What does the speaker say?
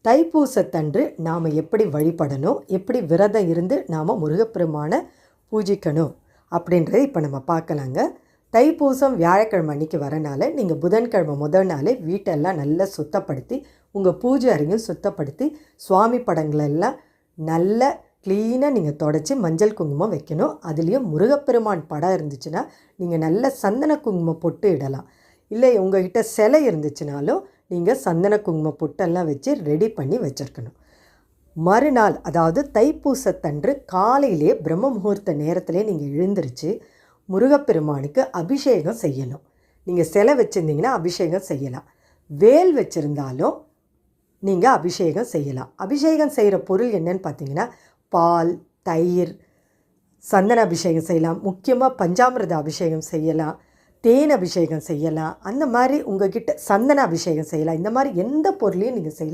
தைப்பூசத்தன்று நாம் எப்படி வழிபடணும், எப்படி விரதம் இருந்து நாம் முருகப்பெருமானை பூஜிக்கணும் அப்படின்றத இப்போ நம்ம பார்க்கலாங்க. தைப்பூசம் வியாழக்கிழமை அன்றைக்கி வரனால நீங்கள் புதன்கிழமை முதல் நாளே வீட்டெல்லாம் நல்லா சுத்தப்படுத்தி உங்கள் பூஜை அறையும் சுத்தப்படுத்தி சுவாமி படங்களெல்லாம் நல்ல க்ளீனாக நீங்கள் தொடச்சி மஞ்சள் குங்குமம் வைக்கணும். அதுலேயும் முருகப்பெருமான் படம் இருந்துச்சுன்னா நீங்கள் நல்ல சந்தன குங்குமம் பொட்டு இடலாம். இல்லை உங்கள்கிட்ட சிலை இருந்துச்சுனாலும் நீங்கள் சந்தன குங்குமம் பொட்டெல்லாம் வச்சு ரெடி பண்ணி வச்சுருக்கணும். மறுநாள் அதாவது தைப்பூசத்தன்று காலையிலே பிரம்ம முகூர்த்த நேரத்திலே நீங்கள் எழுந்திரிச்சு முருகப்பெருமானுக்கு அபிஷேகம் செய்யணும். நீங்கள் சிலை வச்சுருந்தீங்கன்னா அபிஷேகம் செய்யலாம். வேல் வச்சுருந்தாலும் நீங்கள் அபிஷேகம் செய்யலாம். அபிஷேகம் செய்கிற பொருள் என்னன்னு பார்த்தீங்கன்னா பால், தயிர், சந்தன அபிஷேகம் செய்யலாம். முக்கியமாக பஞ்சாமிர்த அபிஷேகம் செய்யலாம், தேன் அபிஷேகம் செய்யலாம். அந்த மாதிரி உங்கள்கிட்ட சந்தன அபிஷேகம் செய்யலாம். இந்த மாதிரி எந்த பொருளையும் நீங்கள் செய்யலாம்.